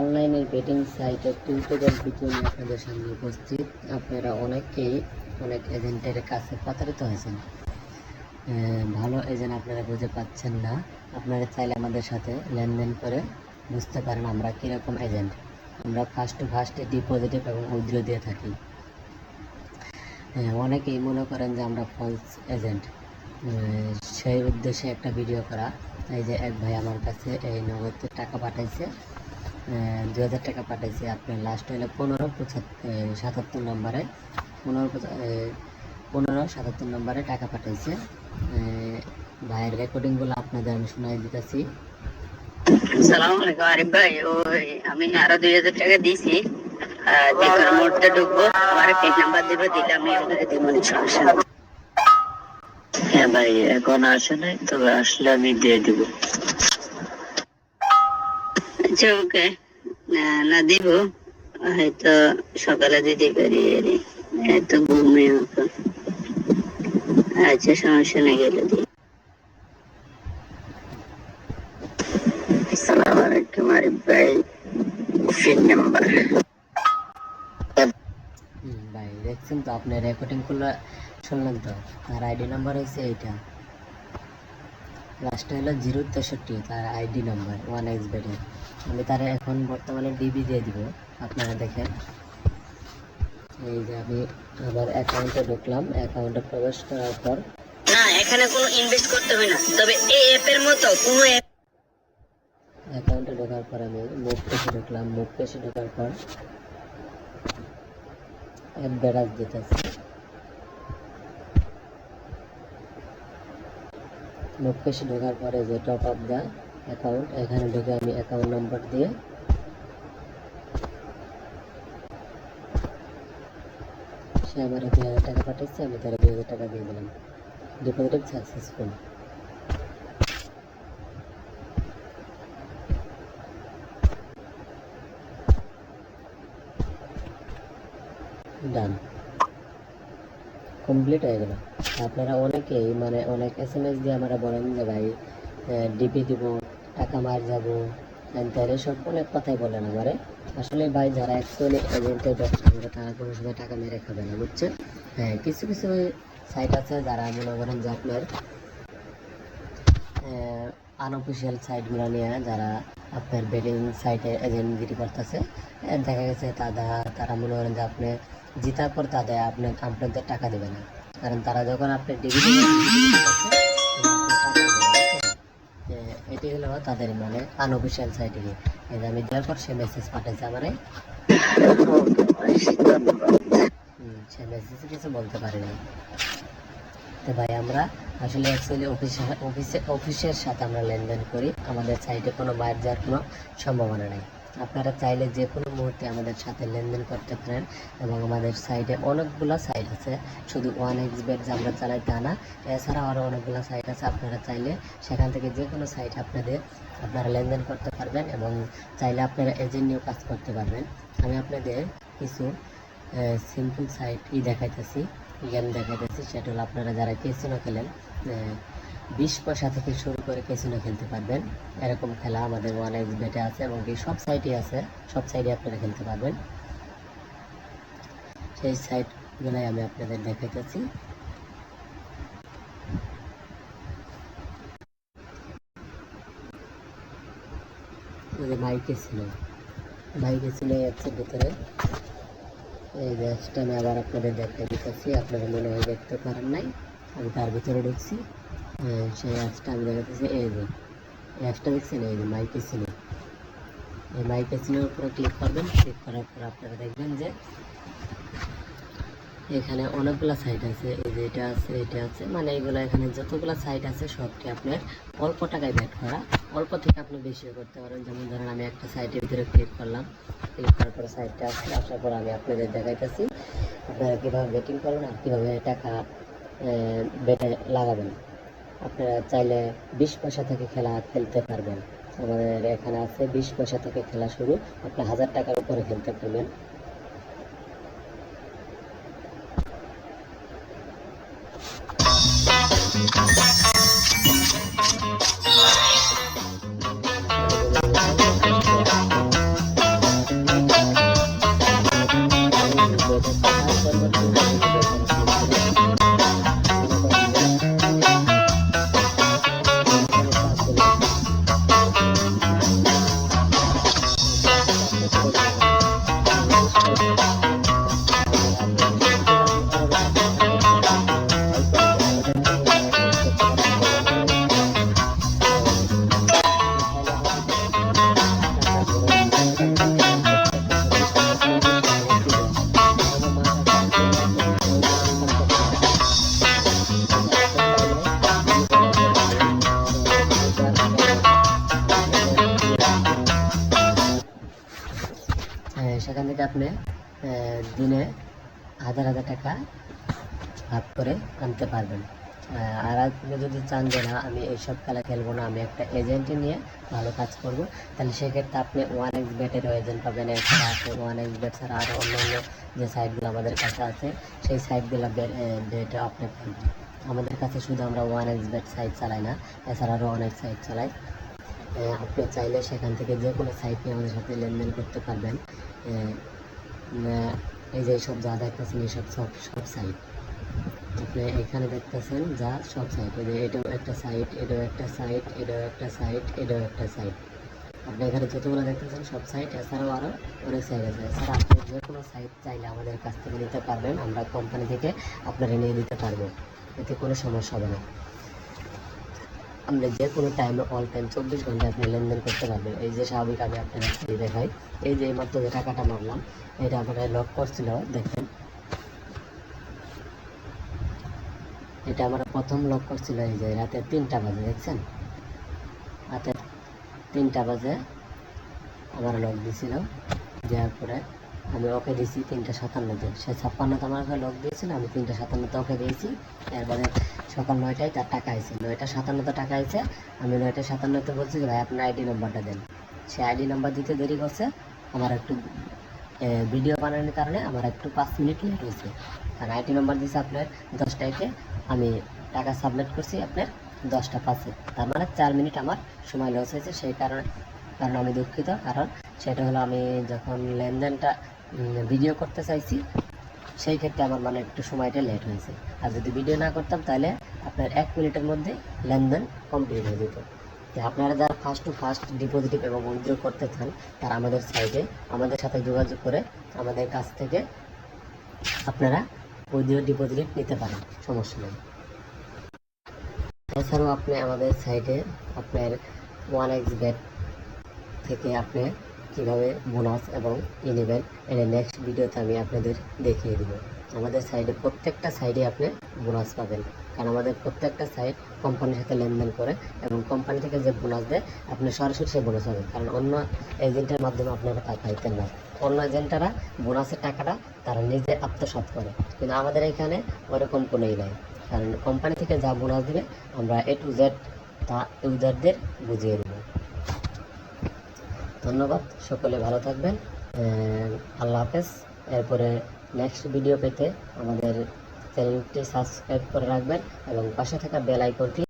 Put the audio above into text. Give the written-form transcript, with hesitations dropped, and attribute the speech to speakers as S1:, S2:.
S1: অনলাইনের বেটিং সাইটের tutorial video নিয়ে আপনাদের সামনে উপস্থিত। আপনারা অনেকেই অনেক এজেন্টের কাছে প্রতারিত হয়েছেন। ভালো এজেন্ট আপনারা বুঝে পাচ্ছেন না। আপনারা চাইলে আমাদের সাথে লেনদেন করে বুঝতে পারেন আমরা কীরকম এজেন্ট। আমরা ফার্স্টে ডিপোজিটিভ এবং উইথড্র দিয়ে থাকি। অনেকেই মনে করেন যে আমরা ফলস এজেন্ট, সেই উদ্দেশ্যে একটা ভিডিও করা। এই যে এক ভাই আমার কাছে এই নগদ টাকা পাঠাইছে, 2000 টাকা পাঠাইছে। আপনার লাস্ট হলো 1577 নম্বরে 1577 নম্বরে টাকা পাঠাইছে। ভাইয়ের রেকর্ডিংগুলো আপনাদের আমি শোনাই দিতেছি।
S2: আসসালামু আলাইকুম আরিফ ভাই, ওই আমি আরো 2000 টাকা দিয়েছি। যে কোনো মুহূর্তে ঢুকবো, আমার পিন নাম্বার দিবে, দিলে আমি আপনাকে দিব, সমস্যা নেই। হ্যাঁ ভাই, এখন আসে নাই, তবে আসলে আমি দিয়ে দিব। আচ্ছা ওকে, না দিব, হয়তো সকালে দিতে পারি, হয়তো ঘুমিয়ে মতো। আচ্ছা সমস্যা নেই, গেলে দিই। আসসালামু আলাইকুম আরিফ ভাই, পিন নাম্বার।
S1: ভাই দেখছেন তো, আপনার রেকর্ডিংগুলো শুনলেন তো। তার আইডি নাম্বার হচ্ছে এইটা, লাস্টে হলো 063, তার আইডি নাম্বার 1xbet। আমি তার এখন বর্তমানে ডিবি দিয়ে দিব, আপনারা দেখেন। এই যে আমি আমার অ্যাকাউন্টে ঢুকলাম, অ্যাকাউন্টে প্রবেশ করার পর
S2: না, এখানে কোনো ইনভেস্ট করতে হয় না, তবে এই অ্যাপের মতো কোনো
S1: অ্যাকাউন্টে ঢোকার পর আমি মুভ পেজে ঢুকলাম। মুভ পেজে ঢোকার পর অ্যাডভার্টাইজ দিতেছে। মুভ পেজে ঢোকার পরে যে টপ আপ দ্য অ্যাকাউন্ট, এখানে ঢুকে আমি অ্যাকাউন্ট নাম্বার দিয়ে সে আমার 2000 টাকা পাঠিয়েছে, আমি তার 2000 টাকা দিয়ে দিলাম। Deposit successful. ডান, কমপ্লিট হয়ে গেল। আপনারা অনেকেই অনেক SMS দিয়ে আমরা বলেন যে ভাই ডিপি দিব, টাকা মার যাবো, এসব অনেক কথাই বলেন আমারে। আসলে ভাই যারা অ্যাকচুয়ালি এজেন্টের ব্যবসা করে তারা কোনো সময় টাকা মেরে খাবে না, বুঝছেন? হ্যাঁ, কিছু কিছু সাইট আছে যারা মনে করেন যে আপনার আনঅফিসিয়াল সাইটগুলো নিয়ে যারা আপনার বেটিং সাইটে এজেন্টগিরি করতেছে। দেখা গেছে তারা মনে করেন যে আপনি জিতার পর আপনাদের টাকা দেবে না, কারণ তারা যখন আপনার ডিগ্রি এটি হলো তাদের আনঅফিসিয়াল সাইটে গিয়ে। আমি দেওয়ার পর সে মেসেজ পাঠাইছে আমারে, সে মেসেজে কিছু বলতে পারি না। তো ভাই আমরা আসলে অ্যাকচুয়ালি অফিসের সাথে আমরা লেনদেন করি, আমাদের সাইটে কোনো বাইরে যাওয়ার কোনো সম্ভাবনা নেই। আপনারা চাইলে যে কোনো মুহূর্তে আমাদের সাথে লেনদেন করতে পারেন। এবং আমাদের সাইটে অনেকগুলো সাইট আছে, শুধু 1xbet যে আমরা চালাই তা না, এছাড়াও আরও অনেকগুলো সাইট আছে। আপনারা চাইলে সেখান থেকে যে কোনো সাইট আপনারা লেনদেন করতে পারবেন এবং চাইলে আপনারা এজেন্ট নিয়েও কাজ করতে পারবেন। আমি আপনাদের কিছু সিম্পল সাইট দেখাইতেছি, গেম দেখাইতেছি। সেটা হলো আপনারা যারা ক্যাসিনো খেলেন, 20 পয়সা থেকে শুরু করে ক্যাসিনো খেলতে পারবেন। এরকম খেলা আমাদের 1xbet আছে এবং সব সাইটে আছে, সব সাইটে আপনারা খেলতে পারবেন। সেই সাইটগুলোই আমি আপনাদের দেখাইতেছি। মাই ক্যাসিনো অ্যাপসের ভিতরে এই অ্যাপসটা আমি আবার আপনাদের দেখাই দিতেছি। আপনারা মনে হয় দেখতে পারেন নাই, আমি তার ভিতরে ঢুকছি। সেই অ্যাপসটা আমি দেখাতেছি। এই যে অ্যাপসটা দেখছেন, এই যে মাই ক্যাসিনো। এই মাই ক্যাসিনোর উপরে ক্লিক করবেন। ক্লিক করার পর আপনারা দেখবেন যে এখানে অনেকগুলো সাইট আছে। এই যে এটা আছে, এটা আছে, এইগুলো এখানে যতগুলো সাইট আছে সবটি আপনার অল্প টাকায় ব্যাট করা। অল্প থেকে আপনি বেশিও করতে পারেন। যেমন ধরেন আমি একটা সাইটের ভিতরে ক্লিক করলাম, ক্লিক করার পরে সাইটটা আসার পর আমি আপনাদের দেখাইতেছি আপনারা কীভাবে ব্যাটিং করবেন আর কীভাবে টাকা ব্যাটে লাগাবেন। আপনারা চাইলে 20 পয়সা থেকে খেলতে পারবেন। আমাদের এখানে আছে 20 পয়সা থেকে খেলা শুরু, আপনি 1000 টাকার উপরে খেলতে পারবেন। সেখান থেকে আপনি দিনে 1000 টাকা ভাগ করে আনতে পারবেন। আর আপনি যদি চান যে না আমি এইসব খেলা খেলবো না, আমি একটা এজেন্ট নিয়ে ভালো কাজ করব, তাহলে সেক্ষেত্রে আপনি 1xBet-এরও এজেন্ট পাবেন। এছাড়া আছে 1xBet ছাড়া আরও অন্যান্য যে সাইটগুলো আমাদের কাছে আছে সেই সাইটগুলো বেটে আপনি পাবেন। আমাদের কাছে শুধু আমরা 1xBet সাইট চালাই না, এছাড়া আরও অনেক সাইট চালাই। আপনি চাইলে সেখান থেকে যে কোনো সাইট নিয়ে আমাদের সাথে লেনদেন করতে পারবেন। এই যে সব যা দেখতেছেন এইসব সব সাইট আপনি এখানে দেখতেছেন, যা সব সাইট, এই যে এটাও একটা সাইট, এটাও একটা সাইট, এটাও একটা সাইট, এটাও একটা সাইট। আপনি এখানে যতগুলো দেখতেছেন সব সাইট, এছাড়াও আরও অনেক সাইট আছে। এছাড়া আপনি যে কোনো সাইট চাইলে আমাদের কাছ থেকে নিতে পারবেন, আমরা কোম্পানি থেকে আপনারা নিয়ে দিতে পারবো, এতে কোনো সমস্যা হবে না। আপনি যে কোনো টাইমে অল টাইম 24 ঘন্টা আপনি লেনদেন করতে পারবেন। এই যে স্বাভাবিক আমি আপনার দেখাই, এই যে এইমাত্র যে টাকাটা মারলাম এটা আপনার লক করছিল, দেখেন এটা আমার প্রথম লক করছিল এই যে রাতে 3টা বাজে, দেখছেন রাতে 3টা বাজে আমার লক দিছিল, দেওয়ার পরে আমি ওকে দিয়েছি 3:57-তে, সে 56-তে আমার লক দিয়েছিল, আমি 3:57-তে ওকে দিয়েছি। এরপরে সকাল 9টায় তার টাকা আইছে, 9:57-তে টাকা আইছে, আমি 9:57-তে বলছি যে ভাই আপনার আইডি নাম্বারটা দেন। সে আইডি নাম্বার দিতে দেরি করছে, আমার একটু ভিডিও বানানোর কারণে আমার একটু 5 মিনিট লেট হয়েছে, কারণ আইডি নাম্বার দিয়েছে আপনার 10টায়, আমি টাকা সাবমিট করছি আপনার 10টা 5-এ, তার মানে 4 মিনিট আমার সময় লস হয়েছে। সেই কারণ আমি দুঃখিত, কারণ সেটা হলো আমি যখন লেনদেনটা ভিডিও করতে চাইছি সেই ক্ষেত্রে আমার মানে একটু সময়টা লেট হয়েছে। আর যদি ভিডিও না করতাম তাহলে আপনার 1 মিনিটের মধ্যে লেনদেন কমপ্লিট হয়ে যেত। তো আপনারা যারা ফার্স্ট টু ফার্স্ট ডিপোজিট এবং উইথড্র করতে চান তারা আমাদের সাইটে আমাদের সাথে যোগাযোগ করে আমাদের কাছ থেকে আপনারা উইথড্র ডিপোজিট নিতে পারেন, সমস্যা নেই। এছাড়াও আপনি আমাদের সাইটে আপনার 1xBet থেকে আপনি কীভাবে বোনাস এবং নেবেন এর নেক্সট ভিডিওতে আমি আপনাদের দেখিয়ে দেব। আমাদের সাইডে প্রত্যেকটা সাইডে আপনি বোনাস পাবেন, কারণ আমাদের প্রত্যেকটা সাইট কোম্পানির সাথে লেনদেন করে এবং কোম্পানি থেকে যে বোনাস দেয় আপনি সরাসরি সেই বোনাস পাবেন, কারণ অন্য এজেন্টের মাধ্যমে আপনারা টাকা পাইতেন না। অন্য এজেন্টরা বোনাসের টাকাটা তারা নিজে আত্মসাৎ করে, কিন্তু আমাদের এখানে ওরকম কোনোই নাই, কারণ কোম্পানি থেকে যা বোনাস দেবে আমরা A to Z তা ইউজারদের বুঝিয়ে দেব। ধন্যবাদ, সকলে ভালো থাকবেন, আল্লাহ হাফেজ। এরপরে নেক্সট ভিডিও পেতে আমাদের চ্যানেলটি সাবস্ক্রাইব করে রাখবেন এবং পাশে থাকা বেল আইকনটি